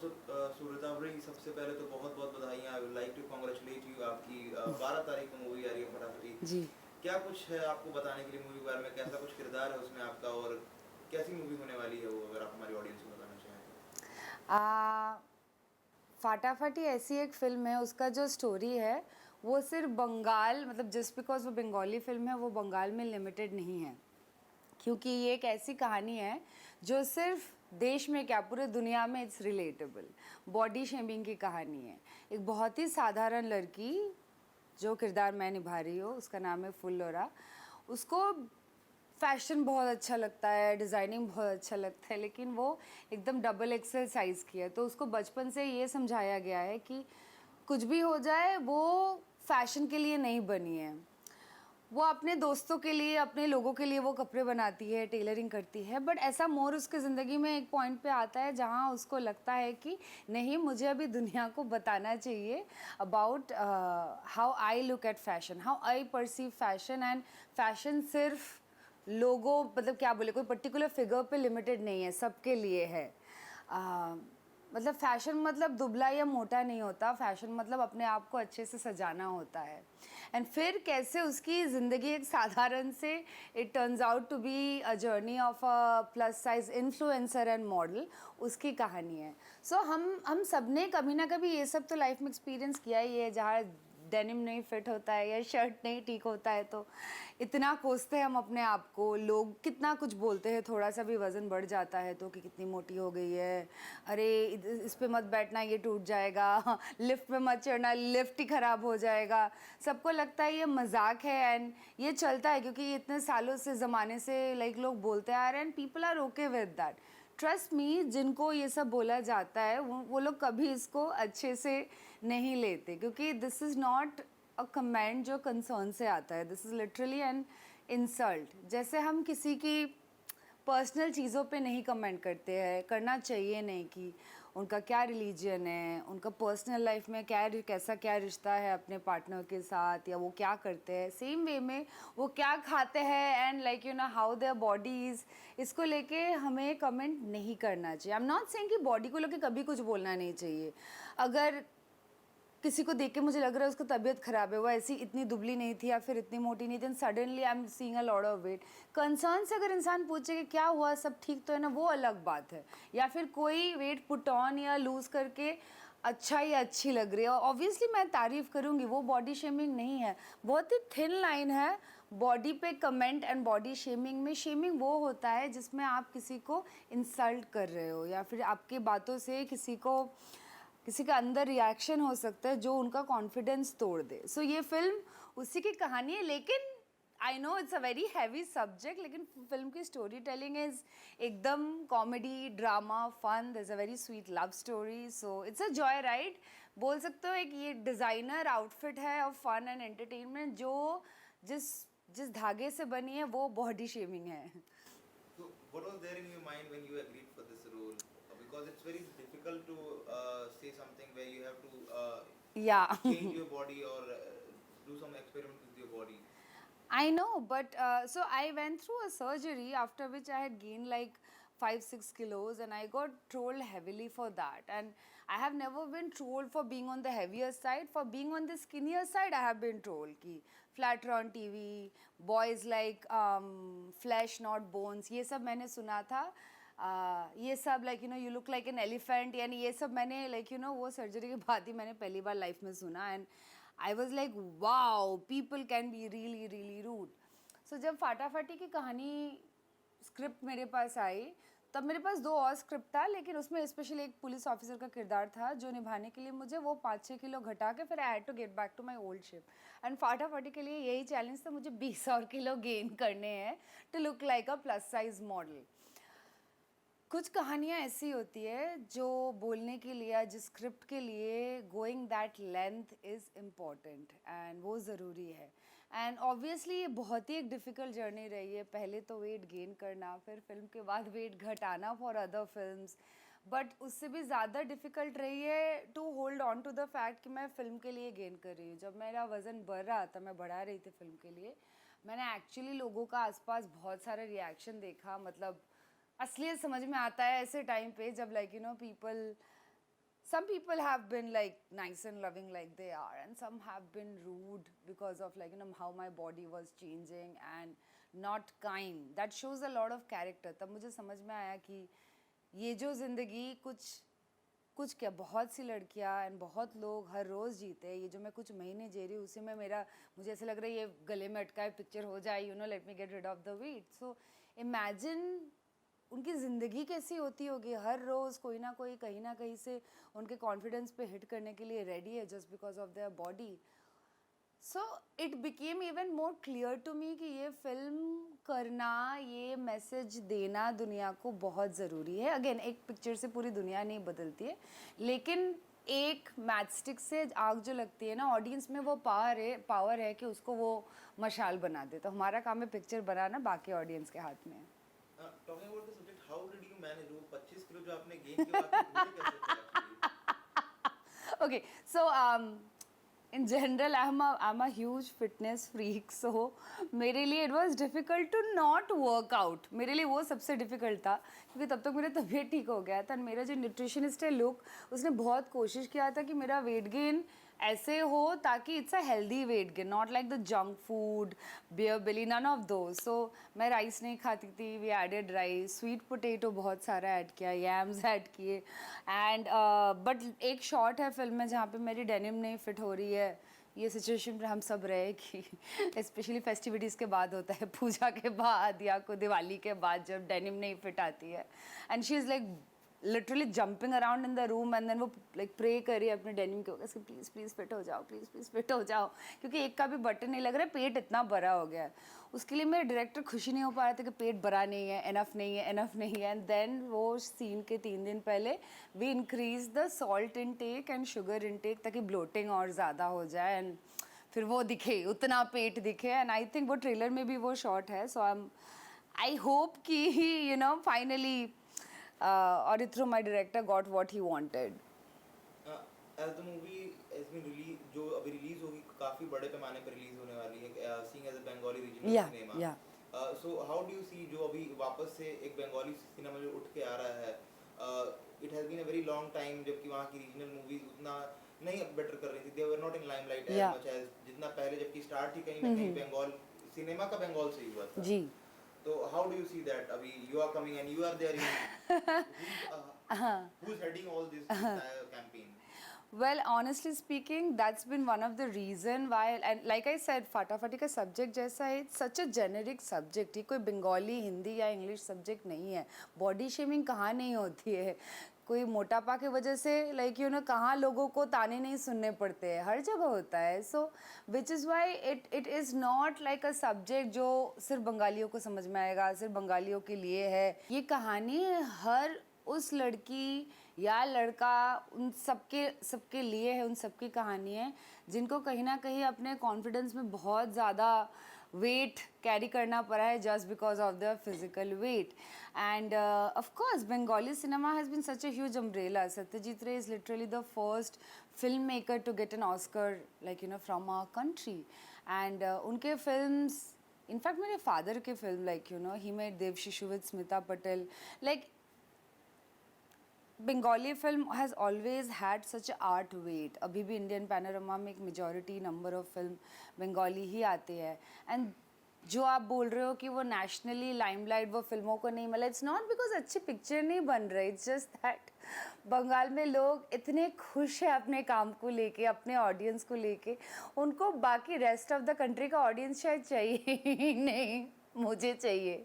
दोस्तों, सूरदावरी सबसे पहले तो बहुत बहुत बधाइयाँ। I would like to congratulate you. आपकी 12 तारीख को मूवी आ रही है फटाफटी। जी। क्या कुछ है आपको बताने के लिए मूवी के बारे में? कैसा कुछ किरदार है उसमें आपका, और कैसी मूवी होने वाली है वो, अगर आप हमारी ऑडियंस को बताना चाहें आ, फाटाफाटी ऐसी एक फ़िल्म है, उसका जो स्टोरी है वो सिर्फ बंगाल, मतलब जस्ट बिकॉज वो बंगाली फ़िल्म है वो बंगाल में लिमिटेड नहीं है, क्योंकि ये एक ऐसी कहानी है जो सिर्फ देश में क्या पूरे दुनिया में इट्स रिलेटेबल। बॉडी शेमिंग की कहानी है। एक बहुत ही साधारण लड़की, जो किरदार मैं निभा रही हूँ, उसका नाम है फुल्लोरा। उसको फैशन बहुत अच्छा लगता है, डिज़ाइनिंग बहुत अच्छा लगता है, लेकिन वो एकदम डबल एक्सेल साइज़ की है। तो उसको बचपन से ये समझाया गया है कि कुछ भी हो जाए वो फैशन के लिए नहीं बनी है। वो अपने दोस्तों के लिए, अपने लोगों के लिए वो कपड़े बनाती है, टेलरिंग करती है। बट ऐसा मोड़ उसके ज़िंदगी में एक पॉइंट पे आता है जहाँ उसको लगता है कि नहीं, मुझे अभी दुनिया को बताना चाहिए about how I look at fashion, how I perceive fashion. And fashion सिर्फ लोगों, मतलब क्या बोले, कोई पर्टिकुलर फिगर पे लिमिटेड नहीं है, सबके लिए है। मतलब फैशन मतलब दुबला या मोटा नहीं होता, फैशन मतलब अपने आप को अच्छे से सजाना होता है। एंड फिर कैसे उसकी ज़िंदगी एक साधारण से it turns out to be a journey of a plus size influencer and model, उसकी कहानी है। सो हम सब ने कभी ना कभी ये सब तो लाइफ में एक्सपीरियंस किया ही है, जहाँ डेनिम नहीं फिट होता है या शर्ट नहीं ठीक होता है तो इतना कोसते हैं हम अपने आप को। लोग कितना कुछ बोलते हैं, थोड़ा सा भी वज़न बढ़ जाता है तो कि कितनी मोटी हो गई है, अरे इस पे मत बैठना ये टूट जाएगा, लिफ्ट पे मत चढ़ना लिफ्ट ही ख़राब हो जाएगा। सबको लगता है ये मजाक है एंड ये चलता है क्योंकि ये इतने सालों से ज़माने से लाइक लोग बोलते आ रहे हैं and people are okay with that. Trust me, जिनको ये सब बोला जाता है वो लोग कभी इसको अच्छे से नहीं लेते, क्योंकि this is not a comment जो कंसर्न से आता है, this is literally an insult. जैसे हम किसी की पर्सनल चीज़ों पे नहीं कमेंट करते हैं, करना चाहिए नहीं, कि उनका क्या रिलीजन है, उनका पर्सनल लाइफ में क्या रिश्ता है अपने पार्टनर के साथ, या वो क्या करते हैं, सेम वे में वो क्या खाते हैं and like you know how their bodies, इसको लेके हमें कमेंट नहीं करना चाहिए। आई एम नॉट सेइंग कि बॉडी को लेके कभी कुछ बोलना नहीं चाहिए। अगर किसी को देख के मुझे लग रहा है उसकी तबीयत ख़राब है, वो ऐसी इतनी दुबली नहीं थी या फिर इतनी मोटी नहीं थी, suddenly I am seeing a lot of weight, concern से अगर इंसान पूछे कि क्या हुआ, सब ठीक तो है ना, वो अलग बात है। या फिर कोई वेट पुट ऑन या लूज़ करके अच्छा या अच्छी लग रही है, ऑब्वियसली मैं तारीफ़ करूँगी, वो बॉडी शेमिंग नहीं है। बहुत ही थिन लाइन है बॉडी पे कमेंट एंड बॉडी शेमिंग में। शेमिंग वो होता है जिसमें आप किसी को इंसल्ट कर रहे हो या फिर आपकी बातों से किसी का अंदर रिएक्शन हो सकता है जो उनका कॉन्फिडेंस तोड़ दे। सो ये फिल्म उसी की कहानी है, लेकिन I know it's a very heavy subject, लेकिन फिल्म की स्टोरी टेलिंग इज़ एकदम comedy drama fun, this a very sweet love story, so it's a joy ride बोल सकते हो। एक ये डिज़ाइनर आउटफिट है ऑफ फन एंड एंटरटेनमेंट जो जिस जिस धागे से बनी है वो बॉडी शेमिंग है। So what was there in your mind when you agreed for this role? Because it's very difficult to say something where you have to या change your body or do some experiment with your body. I know, but so I went through a surgery after which I had gained like 5-6 kilos, and I got trolled heavily for that. And I have never been trolled for being on the heavier side. For being on the skinnier side, I have been trolled. Ki flatter on TV, boys like flesh not bones. ये सब मैंने सुना था. ये सब like you know you look like an elephant, यानी ये सब मैंने like you know वो सर्जरी के बाद ही मैंने पहली बार लाइफ में सुना. And I was like wow, people can be really really rude. So जब फाटाफाटी की कहानी स्क्रिप्ट मेरे पास आई, तब मेरे पास 2 और स्क्रिप्ट था, लेकिन उसमें स्पेशली एक पुलिस ऑफिसर का किरदार था जो निभाने के लिए मुझे वो 5-6 किलो घटा के फिर I had to get back to my old shape. And Fatafati के लिए यही चैलेंज था, मुझे 20 और किलो गेन करने हैं to look like a plus size model. कुछ कहानियाँ ऐसी होती है जो बोलने के लिए या जिस स्क्रिप्ट के लिए going that length is important and वो ज़रूरी है. एंड ऑब्वियसली ये बहुत ही एक डिफ़िकल्ट जर्नी रही है. पहले तो वेट गेन करना, फिर फिल्म के बाद वेट घटाना फॉर अदर फिल्म्स, बट उससे भी ज़्यादा डिफ़िकल्ट रही है to hold on to the fact कि मैं फ़िल्म के लिए गेन कर रही हूँ. जब मेरा वज़न बढ़ रहा था, मैं बढ़ा रही थी फ़िल्म के लिए, मैंने एक्चुअली लोगों का आसपास बहुत सारा रिएक्शन देखा. मतलब असलियत समझ में आता है ऐसे टाइम पे जब like you know people some people have been like nice and loving like they are, and some have been rude because of like, you know, how my body was changing and not kind. That shows a lot of character. तब मुझे समझ में आया कि ये जो ज़िंदगी कुछ क्या बहुत सी लड़कियां एंड बहुत लोग हर रोज़ जीते हैं, ये जो मैं कुछ महीने जी रही हूँ उसी में मुझे ऐसे लग रहा है ये गले में अटका है पिक्चर हो जाए, you know, let me get rid of the weight. So imagine उनकी ज़िंदगी कैसी होती होगी. हर रोज़ कोई ना कोई कहीं ना कहीं से उनके कॉन्फिडेंस पे हिट करने के लिए रेडी है just because of their body. So it became even more clear to me कि ये फिल्म करना, ये मैसेज देना दुनिया को बहुत ज़रूरी है. अगेन, एक पिक्चर से पूरी दुनिया नहीं बदलती है, लेकिन एक मैचस्टिक से आग जो लगती है ना, ऑडियंस में वो पावर है कि उसको वो मशाल बना दे. तो हमारा काम है पिक्चर बनाना, बाकी ऑडियंस के हाथ में है. Talking about the subject, how did you manage वो 25 किलो जो आपने गेन किया, आपने भूले कैसे actually? Okay, so in general I'm a huge fitness freak, so मेरे लिए it was difficult to not work out. मेरे लिए वो सबसे difficult था क्योंकि तब तक मेरा तबीयत ठीक हो गया था. मेरा जो न्यूट्रिशनिस्ट है लुक, उसने बहुत कोशिश किया था कि मेरा वेट गेन ऐसे हो ताकि it's a healthy weight gain, not like the junk food, beer belly, none of those. So मैं राइस नहीं खाती थी, we added rice, sweet potato बहुत सारा ऐड किया, यैम्स ऐड किए. एंड बट एक शॉट है फिल्म में जहाँ पे मेरी डेनिम नहीं फिट हो रही है. ये सिचुएशन पर हम सब रहे कि स्पेशली फेस्टिविटीज़ के बाद होता है, पूजा के बाद या कोई दिवाली के बाद, जब डेनिम नहीं फिट आती है. And she is like literally jumping around in the room and then वो लाइक प्रे करी अपने डेनिम के ऊपर, प्लीज़ प्लीज़ फिट हो जाओ, प्लीज़ प्लीज़ फिट हो जाओ, क्योंकि एक का भी बटन नहीं लग रहा है, पेट इतना बड़ा हो गया है. उसके लिए मेरे डायरेक्टर खुशी नहीं हो पा रहे थे कि पेट बड़ा नहीं है, इनफ नहीं है, इनफ नहीं है. एंड देन वो सीन के 3 दिन पहले we increase the salt intake and sugar intake ताकि ब्लोटिंग और ज़्यादा हो जाए एंड फिर वो दिखे, उतना पेट दिखे. एंड आई थिंक वो ट्रेलर में भी वो शॉट है. सो आई होप कि you know finally Arithro, my director, got what he wanted. As the movie has been released, जो अभी रिलीज होगी, काफी बड़े पैमाने पर रिलीज होने वाली है, seeing as a Bengali regional cinema. Yeah. So how do you see जो अभी वापस से एक बंगाली सिनेमा जो उठ के आ रहा है, it has been a very long time जबकि वहाँ की रीजनल मूवीज उतना नहीं बेटर कर रही थी. They were not in limelight as much as जितना पहले, जबकि स्टार्ट ही कहीं ना कहीं बंगाल सिनेमा का बंगाल से ही हुआ था. जी. So how do you see that? अभी you are coming and you are there in who's heading all this entire campaign? Well, honestly speaking, that's been one of the reason why, and like I said, फटाफटी का subject जैसा है, it's such a generic subject. ये कोई बंगाली, हिंदी या English subject नहीं है. Body shaming कहाँ नहीं होती है, कोई मोटापा की वजह से लाइक यू नो कहाँ लोगों को ताने नहीं सुनने पड़ते हैं, हर जगह होता है. So which is why it is not like a subject जो सिर्फ बंगालियों को समझ में आएगा, सिर्फ बंगालियों के लिए है. ये कहानी हर उस लड़की या लड़का, उन सबके लिए है, उन सबकी कहानी है जिनको कहीं ना कहीं अपने कॉन्फिडेंस में बहुत ज़्यादा वेट कैरी करना पड़ा है just because of their physical weight. And of course Bengali cinema has been such a huge umbrella. Satyajit Ray is literally the first filmmaker to get an Oscar, like you know, from our country. And unke films, in fact मेरे father के film, like you know, he made Dev Shishu with Smita Patel. Like Bengali film has always had such a art weight. अभी भी Indian panorama में एक majority number of film Bengali ही आते हैं. And जो आप बोल रहे हो कि वो नेशनली लाइमलाइट वो फिल्मों को नहीं मिला, इट्स नॉट बिकॉज अच्छी पिक्चर नहीं बन रही, इट्स जस्ट दैट बंगाल में लोग इतने खुश हैं अपने काम को लेके, अपने ऑडियंस को लेके, उनको बाकी रेस्ट ऑफ द कंट्री का ऑडियंस शायद चाहिए ही नहीं. मुझे चाहिए.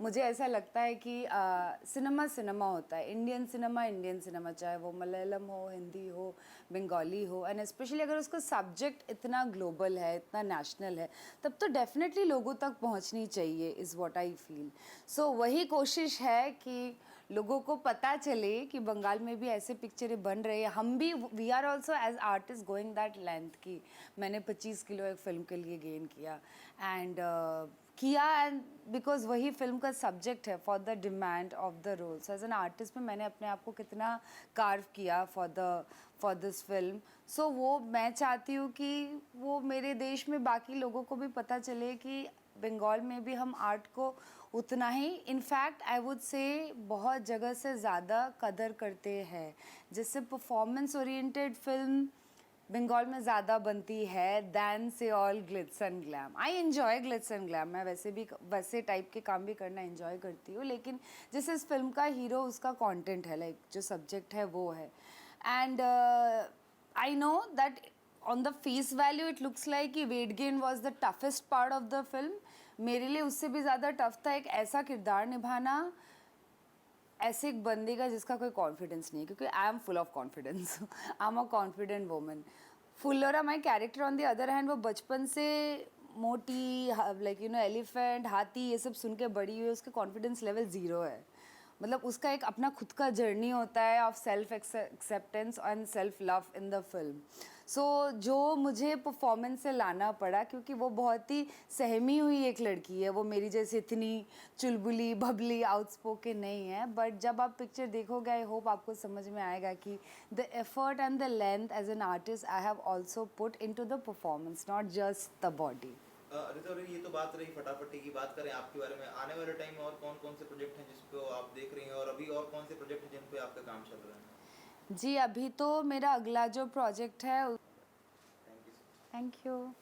मुझे ऐसा लगता है कि सिनेमा सिनेमा होता है, इंडियन सिनेमा, चाहे वो मलयालम हो, हिंदी हो, बंगाली हो. एंड स्पेशली अगर उसका सब्जेक्ट इतना ग्लोबल है, इतना नेशनल है, तब तो डेफिनेटली लोगों तक पहुंचनी चाहिए, इज़ व्हाट आई फील. सो वही कोशिश है कि लोगों को पता चले कि बंगाल में भी ऐसे पिक्चरें बन रही है. हम भी, we are also as artist going that length की मैंने 25 किलो एक फिल्म के लिए गेन किया एंड बिकॉज वही फिल्म का सब्जेक्ट है for the demand of the roles. As an artist में मैंने अपने आप को कितना कार्व किया फॉर दिस फिल्म. सो वो मैं चाहती हूँ कि वो मेरे देश में बाकी लोगों को भी पता चले कि बंगाल में भी हम आर्ट को उतना ही, इनफैक्ट आई वुड से बहुत जगह से ज़्यादा कदर करते हैं। जैसे परफॉर्मेंस ओरिएंटेड फिल्म बंगाल में ज़्यादा बनती है दैन से all Glitz and glam. I enjoy Glitz and glam, मैं वैसे भी वैसे टाइप के काम भी करना एन्जॉय करती हूँ, लेकिन जैसे इस फिल्म का हीरो उसका कंटेंट है, लाइक जो सब्जेक्ट है वो है। And I know that on the face value it looks like कि weight gain was the toughest part of the film. मेरे लिए उससे भी ज़्यादा टफ था एक ऐसा किरदार निभाना, ऐसे एक बंदे का जिसका कोई कॉन्फिडेंस नहीं है, क्योंकि I am full of confidence, I am a confident woman. Phullora my character on the other hand, वो बचपन से मोटी, लाइक यू नो एलिफेंट, हाथी, ये सब सुन के बड़ी हुई, उसके कॉन्फिडेंस लेवल ज़ीरो है। मतलब उसका एक अपना खुद का जर्नी होता है of self acceptance and self love in the film. So जो मुझे परफॉर्मेंस से लाना पड़ा, क्योंकि वो बहुत ही सहमी हुई एक लड़की है, वो मेरी जैसे इतनी चुलबुली बबली आउटस्पोकन नहीं है, बट जब आप पिक्चर देखोगे आई होप आपको समझ में आएगा कि the effort and the length as an artist I have also put in to the performance, not just the body. Rita, ये तो बात रही फटाफटी की। बात करें आपके बारे में, आने वाले टाइम में और कौन कौन से प्रोजेक्ट हैं जिसको आप देख रही हैं, और अभी और कौन से प्रोजेक्ट हैं जिन पे आपका काम चल रहा है? जी, अभी तो मेरा अगला जो प्रोजेक्ट है, थैंक यू। Thank you.